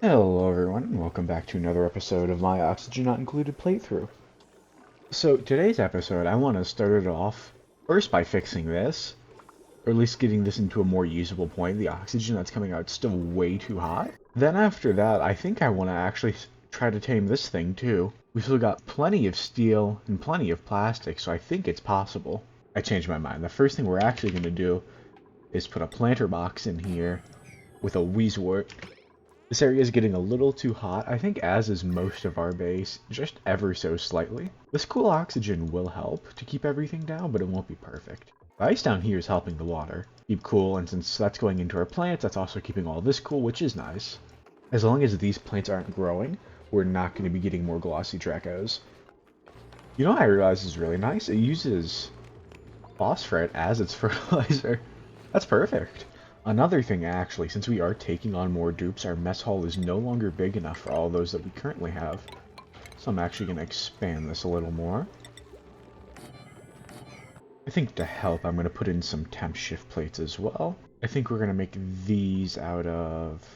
Hello everyone, and welcome back to another episode of my Oxygen Not Included playthrough. So today's episode, I want to start it off first by fixing this, or at least getting this into a more usable point. The oxygen that's coming out is still way too hot. Then after that, I think I want to actually try to tame this thing too. We've still got plenty of steel and plenty of plastic, so I think it's possible. I changed my mind. The first thing we're actually going to do is put a planter box in here with a Weezewort. This area is getting a little too hot, I think, as is most of our base, just ever so slightly. This cool oxygen will help to keep everything down, but it won't be perfect. The ice down here is helping the water keep cool, and since that's going into our plants, that's also keeping all this cool, which is nice. As long as these plants aren't growing, we're not going to be getting more glossy Dracos. You know what I realized is really nice? It uses phosphorite as its fertilizer. That's perfect. Another thing, actually, since we are taking on more dupes, our mess hall is no longer big enough for all those that we currently have. So I'm actually going to expand this a little more. I think to help, I'm going to put in some temp shift plates as well. I think we're going to make these out of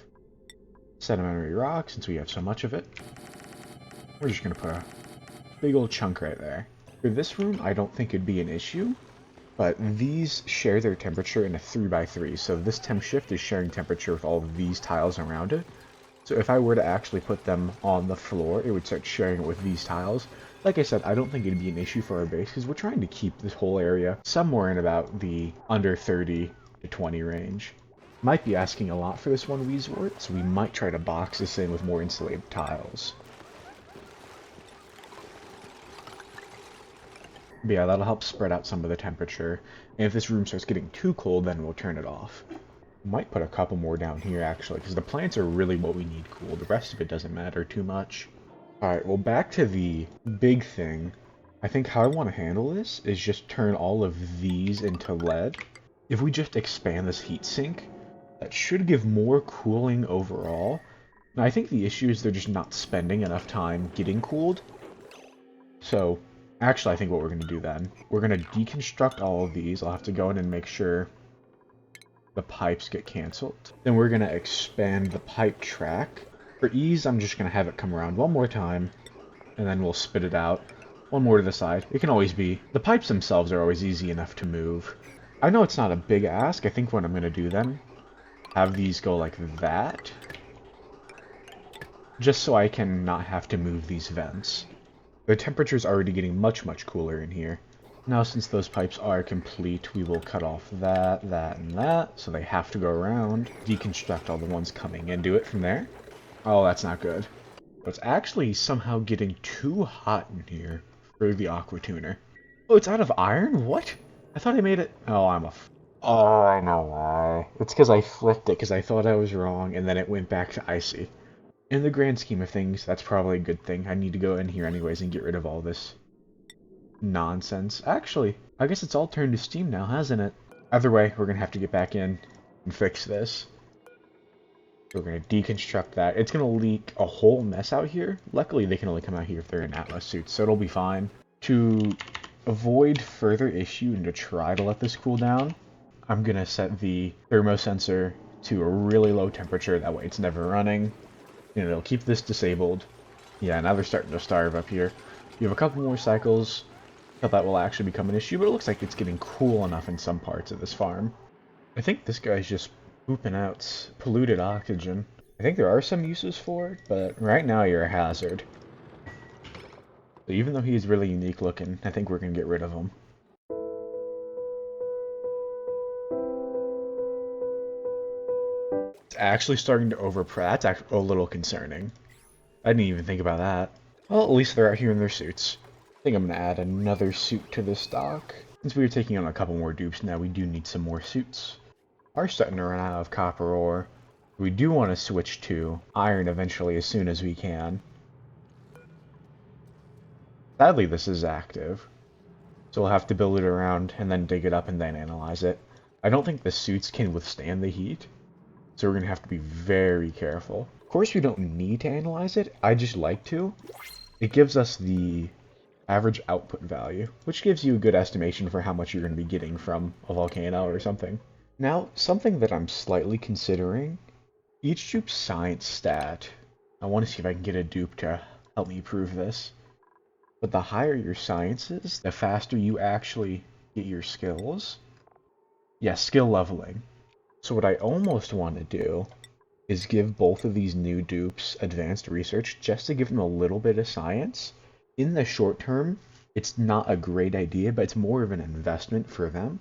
sedimentary rock, since we have so much of it. We're just going to put a big old chunk right there. For this room, I don't think it'd be an issue. But these share their temperature in a 3x3, so this temp shift is sharing temperature with all of these tiles around it. So if I were to actually put them on the floor, it would start sharing it with these tiles. Like I said, I don't think it'd be an issue for our base, because we're trying to keep this whole area somewhere in about the under 30 to 20 range. Might be asking a lot for this one Weezewort, so we might try to box this in with more insulated tiles. But yeah, that'll help spread out some of the temperature. And if this room starts getting too cold, then we'll turn it off. Might put a couple more down here, actually, because the plants are really what we need cool. The rest of it doesn't matter too much. Alright, well, back to the big thing. I think how I want to handle this is just turn all of these into lead. If we just expand this heat sink, that should give more cooling overall. Now, I think the issue is they're just not spending enough time getting cooled. So actually, I think what we're going to do then, we're going to deconstruct all of these. I'll have to go in and make sure the pipes get canceled. Then we're going to expand the pipe track. For ease, I'm just going to have it come around one more time, and then we'll spit it out. One more to the side. It can always be. The pipes themselves are always easy enough to move. I know it's not a big ask. I think what I'm going to do then, have these go like that, just so I can not have to move these vents. The temperature's already getting much, much cooler in here. Now, since those pipes are complete, we will cut off that, that, and that, so they have to go around, deconstruct all the ones coming, and do it from there. Oh, that's not good. But it's actually somehow getting too hot in here for the Aquatuner. Oh, it's out of iron? What? I thought I made it... Oh, Oh, I know why. It's because I flipped it, because I thought I was wrong, and then it went back to icy. In the grand scheme of things, that's probably a good thing. I need to go in here anyways and get rid of all this nonsense. Actually, I guess it's all turned to steam now, hasn't it? Either way, we're going to have to get back in and fix this. We're going to deconstruct that. It's going to leak a whole mess out here. Luckily, they can only come out here if they're in Atlas suits, so it'll be fine. To avoid further issue and to try to let this cool down, I'm going to set the thermosensor to a really low temperature. That way it's never running. And it'll keep this disabled. Yeah, now they're starting to starve up here. You have a couple more cycles. Thought that will actually become an issue, but it looks like it's getting cool enough in some parts of this farm. I think this guy's just pooping out polluted oxygen. I think there are some uses for it, but right now you're a hazard. So even though he's really unique looking, I think we're going to get rid of him. It's actually starting to That's actually a little concerning. I didn't even think about that. Well, at least they're out here in their suits. I think I'm going to add another suit to this stock. Since we were taking on a couple more dupes now, we do need some more suits. Are starting to run out of copper ore. We do want to switch to iron eventually as soon as we can. Sadly, this is active. So we'll have to build it around and then dig it up and then analyze it. I don't think the suits can withstand the heat. So we're going to have to be very careful. Of course, we don't need to analyze it. I just like to. It gives us the average output value, which gives you a good estimation for how much you're going to be getting from a volcano or something. Now, something that I'm slightly considering, Each dupe's science stat, I want to see if I can get a dupe to help me prove this. But the higher your science is, the faster you actually get your skills. Yeah, skill leveling. So what I almost want to do is give both of these new dupes advanced research just to give them a little bit of science. In the short term, it's not a great idea, but it's more of an investment for them.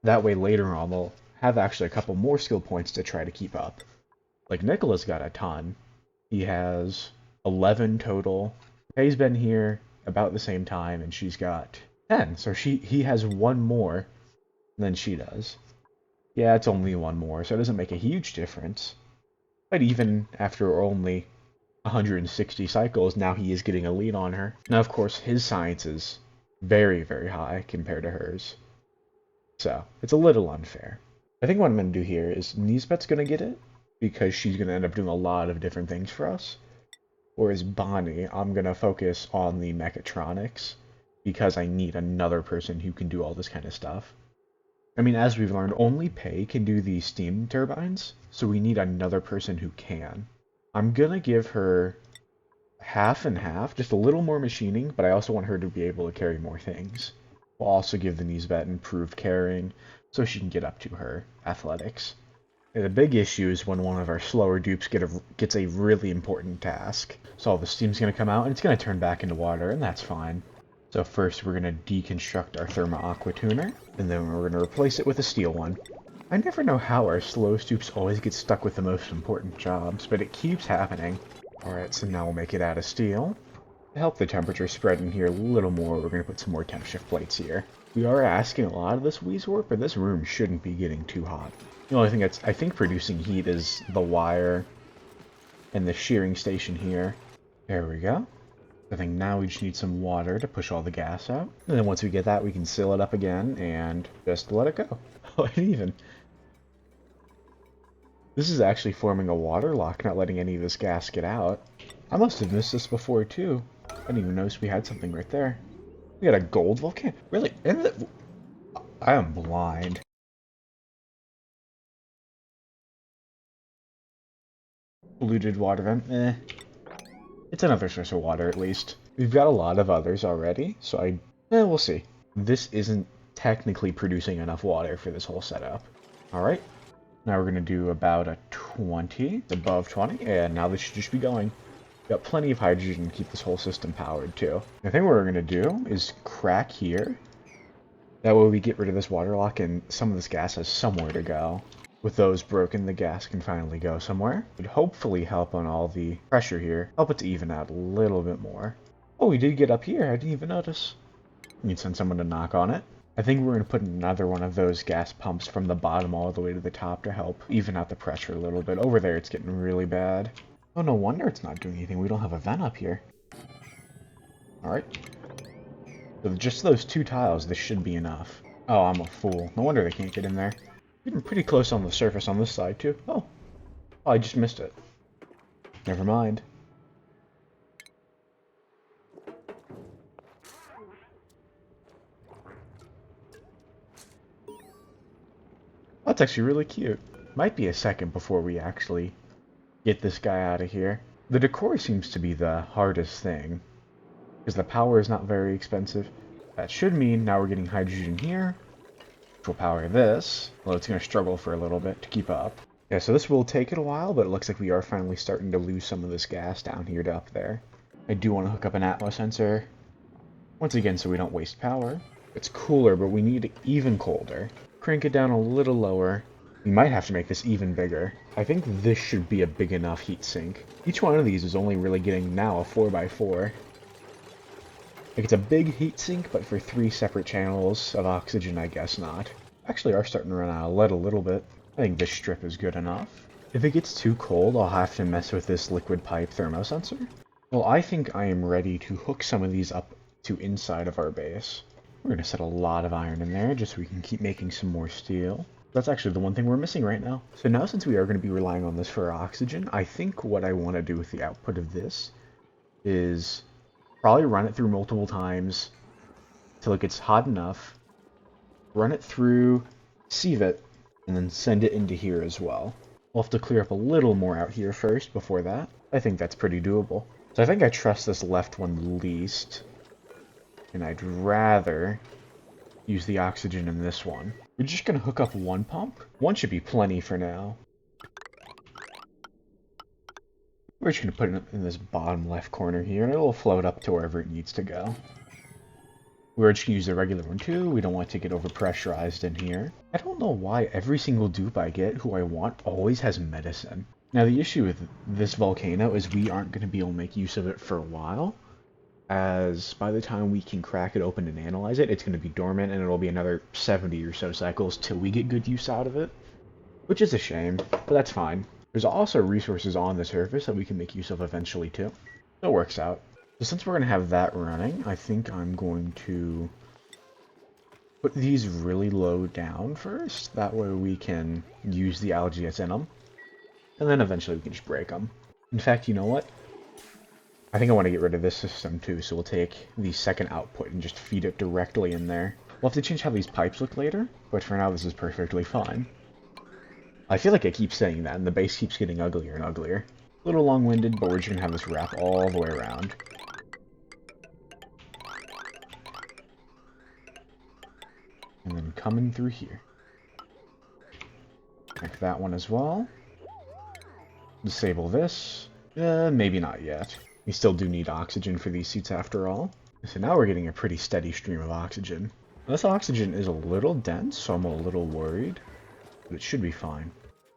That way later on they'll have actually a couple more skill points to try to keep up. Like Nicola's got a ton. He has 11 total. Faye's been here about the same time and she's got 10. So he has one more than she does. Yeah, it's only one more, so it doesn't make a huge difference. But even after only 160 cycles, now he is getting a lead on her. Now, of course, his science is very, very high compared to hers. So, it's a little unfair. I think what I'm going to do here is Nisbet's going to get it, because she's going to end up doing a lot of different things for us. Whereas Bonnie, I'm going to focus on the mechatronics, because I need another person who can do all this kind of stuff. I mean, as we've learned, only Pei can do the steam turbines, so we need another person who can. I'm gonna give her half and half, just a little more machining, but I also want her to be able to carry more things. We'll also give the Nisbet improved carrying, so she can get up to her athletics. And the big issue is when one of our slower dupes gets a really important task. So all the steam's gonna come out, and it's gonna turn back into water, and that's fine. So first we're going to deconstruct our Thermo Aquatuner, and then we're going to replace it with a steel one. I never know how our slow dupes always get stuck with the most important jobs, but it keeps happening. Alright, so now we'll make it out of steel. To help the temperature spread in here a little more, we're going to put some more temp shift plates here. We are asking a lot of this Weezwarp, but this room shouldn't be getting too hot. The only thing that's, I think, producing heat is the wire and the shearing station here. There we go. I think now we just need some water to push all the gas out. And then once we get that, we can seal it up again and just let it go. Oh, and even. This is actually forming a water lock, not letting any of this gas get out. I must have missed this before, too. I didn't even notice we had something right there. We got a gold volcano. Really? I am blind. Polluted water vent? It's another source of water, at least. We've got a lot of others already, so we'll see. This isn't technically producing enough water for this whole setup. Alright, now we're going to do about a 20, above 20, and now this should just be going. Got plenty of hydrogen to keep this whole system powered, too. I think what we're going to do is crack here. That way we get rid of this water lock, and some of this gas has somewhere to go. With those broken, the gas can finally go somewhere. It would hopefully help on all the pressure here. Help it to even out a little bit more. Oh, we did get up here. I didn't even notice. We need to send someone to knock on it. I think we're going to put another one of those gas pumps from the bottom all the way to the top to help even out the pressure a little bit. Over there, it's getting really bad. Oh, no wonder it's not doing anything. We don't have a vent up here. Alright. So just those two tiles, this should be enough. Oh, I'm a fool. No wonder they can't get in there. Getting pretty close on the surface on this side, too. Oh, I just missed it. Never mind. That's actually really cute. Might be a second before we actually get this guy out of here. The decor seems to be the hardest thing, because the power is not very expensive. That should mean now we're getting hydrogen here, which will power this, although it's going to struggle for a little bit to keep up. Yeah, so this will take it a while, but it looks like we are finally starting to lose some of this gas down here to up there. I do want to hook up an atmo sensor, once again, so we don't waste power. It's cooler, but we need it even colder. Crank it down a little lower. We might have to make this even bigger. I think this should be a big enough heat sink. Each one of these is only really getting now a 4x4. Like, it's a big heat sink, but for 3 separate channels of oxygen, I guess not. Actually, are starting to run out of lead a little bit. I think this strip is good enough. If it gets too cold, I'll have to mess with this liquid pipe thermosensor. Well, I think I am ready to hook some of these up to inside of our base. We're going to set a lot of iron in there just so we can keep making some more steel. That's actually the one thing we're missing right now. So now, since we are going to be relying on this for our oxygen, I think what I want to do with the output of this is probably run it through multiple times till it gets hot enough, run it through, sieve it, and then send it into here as well. We'll have to clear up a little more out here first before that. I think that's pretty doable. So I think I trust this left one the least. And I'd rather use the oxygen in this one. We're just going to hook up one pump. One should be plenty for now. We're just going to put it in this bottom left corner here, and it'll float up to wherever it needs to go. We're just going to use the regular one too. We don't want to get overpressurized in here. I don't know why every single dupe I get who I want always has medicine. Now the issue with this volcano is we aren't going to be able to make use of it for a while, as by the time we can crack it open and analyze it, it's going to be dormant, and it'll be another 70 or so cycles till we get good use out of it. Which is a shame, but that's fine. There's also resources on the surface that we can make use of eventually too. So it works out. So since we're going to have that running, I think I'm going to put these really low down first. That way we can use the algae that's in them. And then eventually we can just break them. In fact, you know what? I think I want to get rid of this system too, so we'll take the second output and just feed it directly in there. We'll have to change how these pipes look later, but for now this is perfectly fine. I feel like I keep saying that, and the base keeps getting uglier and uglier. A little long-winded, but we're just going to have this wrap all the way around. And then coming through here. Connect that one as well. Disable this. Maybe not yet. We still do need oxygen for these seats after all. So now we're getting a pretty steady stream of oxygen. This oxygen is a little dense, so I'm a little worried. But it should be fine.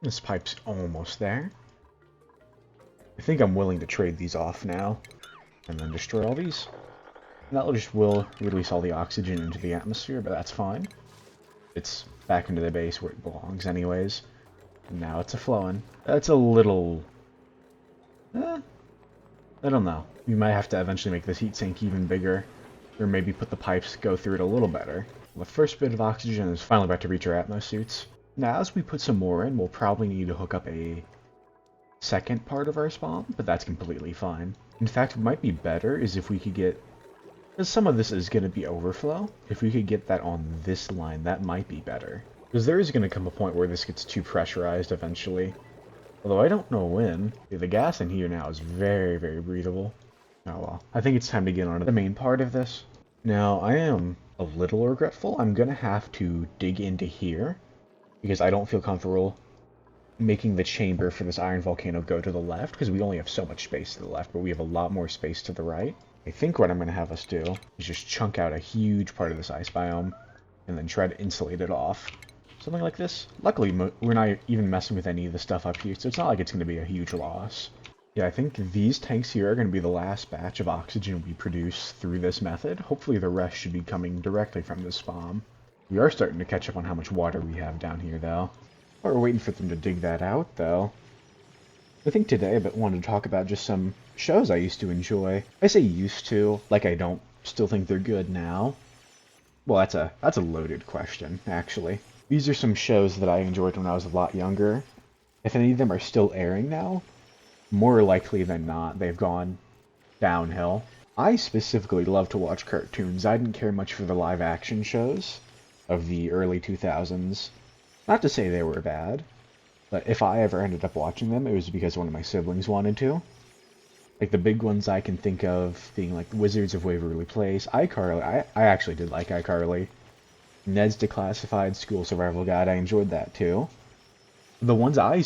This pipe's almost there. I think I'm willing to trade these off now. And then destroy all these. And that will release all the oxygen into the atmosphere, but that's fine. It's back into the base where it belongs anyways. And now it's a-flowing. That's a little... I don't know. We might have to eventually make this heat sink even bigger. Or maybe put the pipes go through it a little better. The first bit of oxygen is finally about to reach our atmo suits. Now as we put some more in, we'll probably need to hook up a second part of our spawn, but that's completely fine. In fact, what might be better is if we could get... Because some of this is going to be overflow. If we could get that on this line, that might be better. Because there is going to come a point where this gets too pressurized eventually. Although I don't know when. The gas in here now is very, very breathable. Oh well. I think it's time to get on to the main part of this. Now, I am a little regretful. I'm going to have to dig into here. Because I don't feel comfortable making the chamber for this iron volcano go to the left. Because we only have so much space to the left, but we have a lot more space to the right. I think what I'm going to have us do is just chunk out a huge part of this ice biome. And then try to insulate it off. Something like this. Luckily, we're not even messing with any of the stuff up here, so it's not like it's going to be a huge loss. Yeah, I think these tanks here are going to be the last batch of oxygen we produce through this method. Hopefully the rest should be coming directly from this spawn. We are starting to catch up on how much water we have down here, though. While we're waiting for them to dig that out, though, I think today I wanted to talk about just some shows I used to enjoy. I say used to, like I don't still think they're good now. Well, that's a loaded question, actually. These are some shows that I enjoyed when I was a lot younger. If any of them are still airing now, more likely than not, they've gone downhill. I specifically love to watch cartoons. I didn't care much for the live-action shows of the early 2000s. Not to say they were bad, but if I ever ended up watching them, it was because one of my siblings wanted to. Like, the big ones I can think of being, like, Wizards of Waverly Place, iCarly. I actually did like iCarly. Ned's Declassified School Survival Guide, I enjoyed that too. The ones I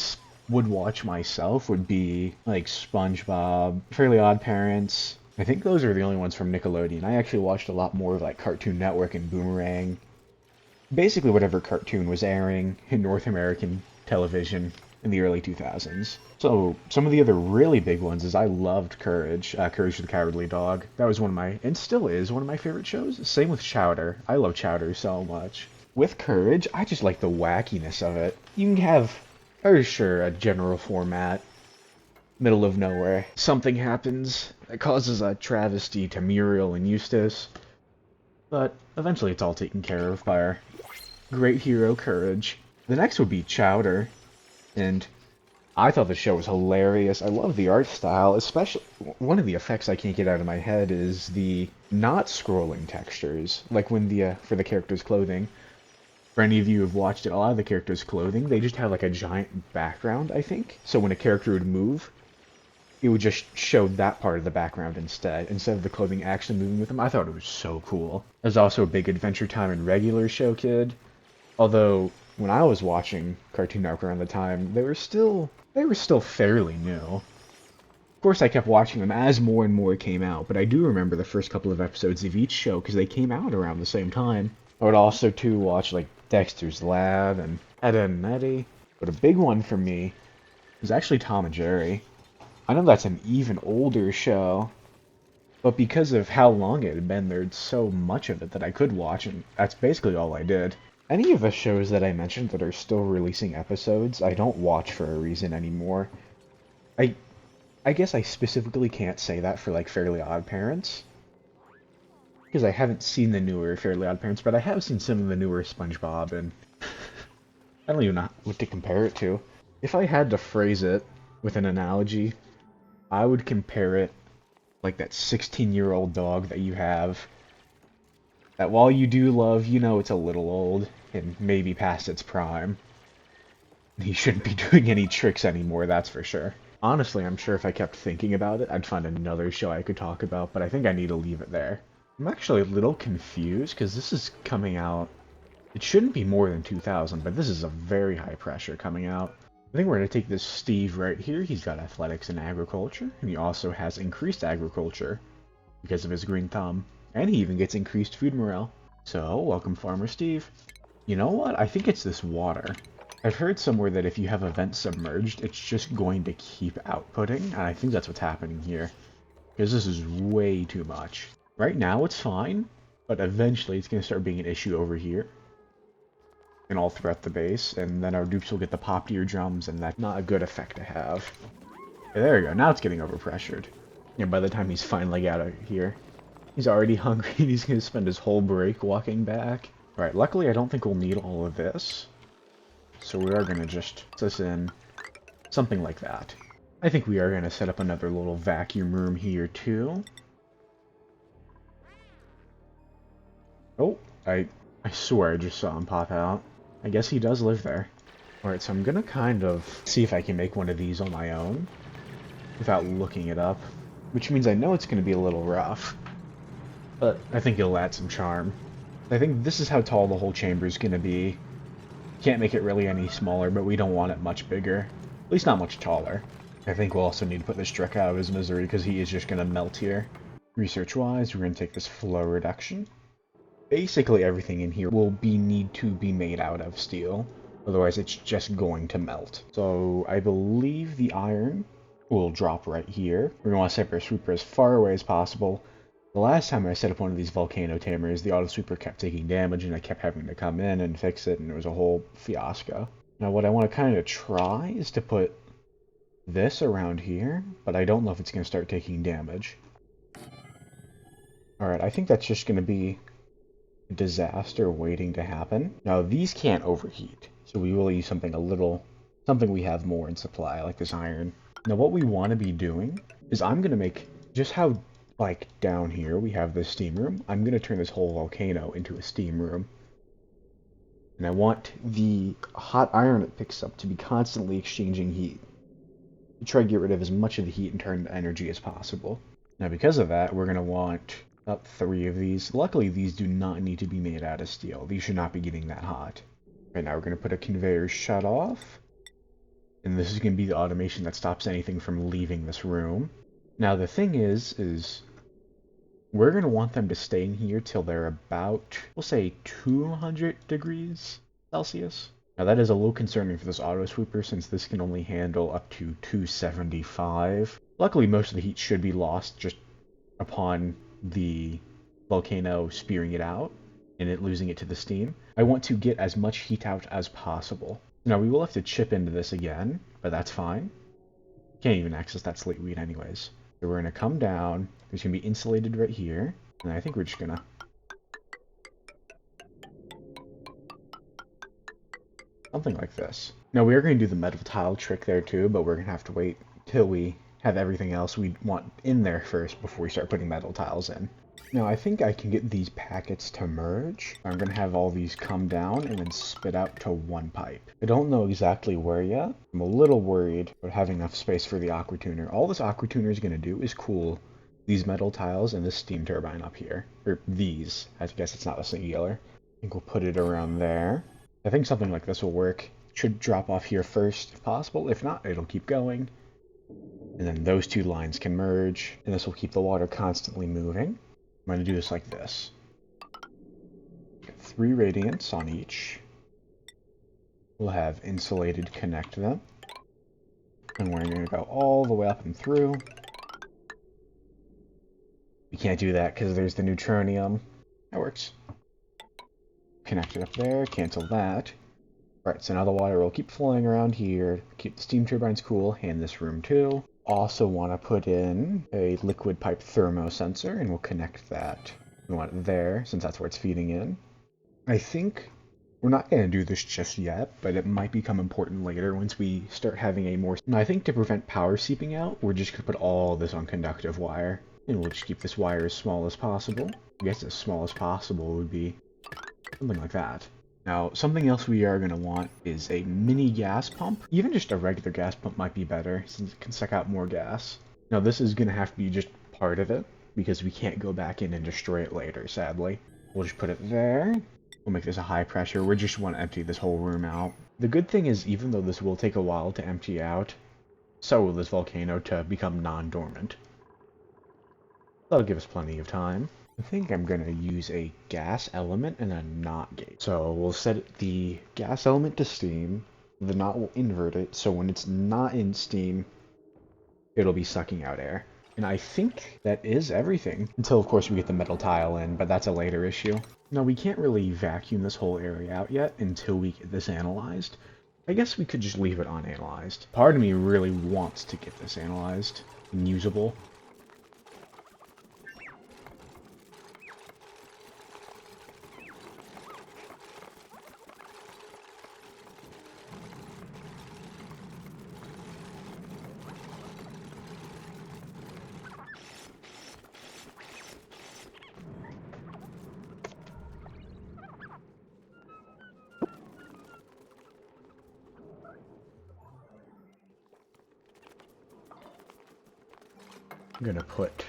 would watch myself would be like SpongeBob, Fairly Odd Parents. I think those are the only ones from Nickelodeon. I actually watched a lot more of like Cartoon Network and Boomerang. Basically whatever cartoon was airing in North American television in the early 2000s. So some of the other really big ones is I loved Courage, Courage the Cowardly Dog. That was one of my, and still is, one of my favorite shows. Same with Chowder. I love Chowder so much. With Courage, I just like the wackiness of it. You can have, sure, a general format, middle of nowhere. Something happens that causes a travesty to Muriel and Eustace. But eventually it's all taken care of by our great hero, Courage. The next would be Chowder. And I thought the show was hilarious. I love the art style, especially one of the effects I can't get out of my head is the not scrolling textures, like when for the character's clothing. For any of you who've watched it, a lot of the characters' clothing, they just have like a giant background, I think. So when a character would move, it would just show that part of the background instead of the clothing actually moving with them. I thought it was so cool. I was also a big Adventure Time and regular show kid. Although when I was watching Cartoon Network around the time, they were still fairly new. Of course, I kept watching them as more and more came out, but I do remember the first couple of episodes of each show because they came out around the same time. I would also too watch like Dexter's Lab and Ed, Edd n Eddy, but a big one for me was actually Tom and Jerry. I know that's an even older show, but because of how long it had been, there's so much of it that I could watch, and that's basically all I did. Any of the shows that I mentioned that are still releasing episodes, I don't watch for a reason anymore. I I guess I specifically can't say that for like Fairly Odd Parents, because I haven't seen the newer Fairly Odd Parents, but I have seen some of the newer SpongeBob, and I don't even know what to compare it to. If I had to phrase it with an analogy, I would compare it like that 16-year-old dog that you have, that while you do love, you know it's a little old, and maybe past its prime. He shouldn't be doing any tricks anymore, that's for sure. Honestly, I'm sure if I kept thinking about it, I'd find another show I could talk about, but I think I need to leave it there. I'm actually a little confused, because this is coming out... It shouldn't be more than 2000, but this is a very high pressure coming out. I think we're going to take this Steve right here. He's got athletics and agriculture, and he also has increased agriculture because of his green thumb. And he even gets increased food morale. So, welcome Farmer Steve. You know what? I think it's this water. I've heard somewhere that if you have a vent submerged, it's just going to keep outputting, and I think that's what's happening here. Because this is way too much. Right now it's fine, but eventually it's going to start being an issue over here. And all throughout the base, and then our dupes will get the popped eardrums, and that's not a good effect to have. Okay, there we go, now it's getting overpressured. And by the time he's finally out of here, he's already hungry, and he's going to spend his whole break walking back. Alright, luckily I don't think we'll need all of this. So we are going to just put this in something like that. I think we are going to set up another little vacuum room here too. Oh, I swear I just saw him pop out. I guess he does live there. Alright, so I'm going to kind of see if I can make one of these on my own without looking it up, which means I know it's going to be a little rough, but I think it'll add some charm. I think this is how tall the whole chamber is going to be. Can't make it really any smaller, but we don't want it much bigger. At least not much taller. I think we'll also need to put this Drek out of his misery, because he is just going to melt here. Research-wise, we're going to take this flow reduction. Basically everything in here will need to be made out of steel. Otherwise it's just going to melt. So I believe the iron will drop right here. We're going to want to set our sweeper as far away as possible. The last time I set up one of these Volcano tamers, the auto sweeper kept taking damage and I kept having to come in and fix it, and it was a whole fiasco. Now what I want to kind of try is to put this around here, but I don't know if it's going to start taking damage. Alright, I think that's just going to be a disaster waiting to happen. Now these can't overheat, so we will use something we have more in supply, like this iron. Now what we want to be doing is I'm going to make just how, like, down here we have this steam room. I'm going to turn this whole volcano into a steam room. And I want the hot iron it picks up to be constantly exchanging heat. You try to get rid of as much of the heat and turn the energy as possible. Now because of that, we're going to want about 3 of these. Luckily these do not need to be made out of steel. These should not be getting that hot. Right now we're going to put a conveyor shut off. And this is going to be the automation that stops anything from leaving this room. Now the thing is we're going to want them to stay in here till they're about, we'll say 200 degrees Celsius. Now that is a little concerning for this auto sweeper, since this can only handle up to 275. Luckily most of the heat should be lost just upon the volcano spearing it out and it losing it to the steam. I want to get as much heat out as possible. Now we will have to chip into this again, but that's fine. Can't even access that slate weed anyways. So we're going to come down, there's going to be insulated right here, and I think we're just going to... something like this. Now we are going to do the metal tile trick there too, but we're going to have to wait till we have everything else we want in there first before we start putting metal tiles in. Now I think I can get these packets to merge. I'm going to have all these come down and then spit out to one pipe. I don't know exactly where yet. I'm a little worried about having enough space for the Aquatuner. All this Aquatuner is going to do is cool these metal tiles and this steam turbine up here. Or these. I guess it's not a singular. I think we'll put it around there. I think something like this will work. Should drop off here first if possible. If not, it'll keep going. And then those two lines can merge, and this will keep the water constantly moving. I'm going to do this like this. Get 3 radiants on each. We'll have insulated connect them. And we're going to go all the way up and through. We can't do that because there's the neutronium. That works. Connect it up there, cancel that. Alright, so now the water will keep flowing around here, keep the steam turbines cool, and this room too. Also want to put in a liquid pipe thermo sensor, and we'll connect that. We want it there, since that's where it's feeding in. I think we're not going to do this just yet, but it might become important later once we start having a more... Now, I think to prevent power seeping out, we're just going to put all this on conductive wire. And we'll just keep this wire as small as possible. I guess as small as possible would be something like that. Now, something else we are going to want is a mini gas pump. Even just a regular gas pump might be better, since it can suck out more gas. Now, this is going to have to be just part of it, because we can't go back in and destroy it later, sadly. We'll just put it there. We'll make this a high pressure. We just want to empty this whole room out. The good thing is, even though this will take a while to empty out, so will this volcano to become non-dormant. That'll give us plenty of time. I think I'm going to use a gas element and a NOT gate. So we'll set the gas element to steam. The NOT will invert it, so when it's not in steam, it'll be sucking out air. And I think that is everything. Until, of course, we get the metal tile in, but that's a later issue. Now, we can't really vacuum this whole area out yet until we get this analyzed. I guess we could just leave it unanalyzed. Part of me really wants to get this analyzed and usable. I'm gonna put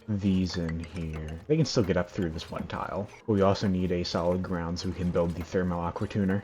these in here. They can still get up through this one tile. But we also need a solid ground so we can build the thermo aquatuner.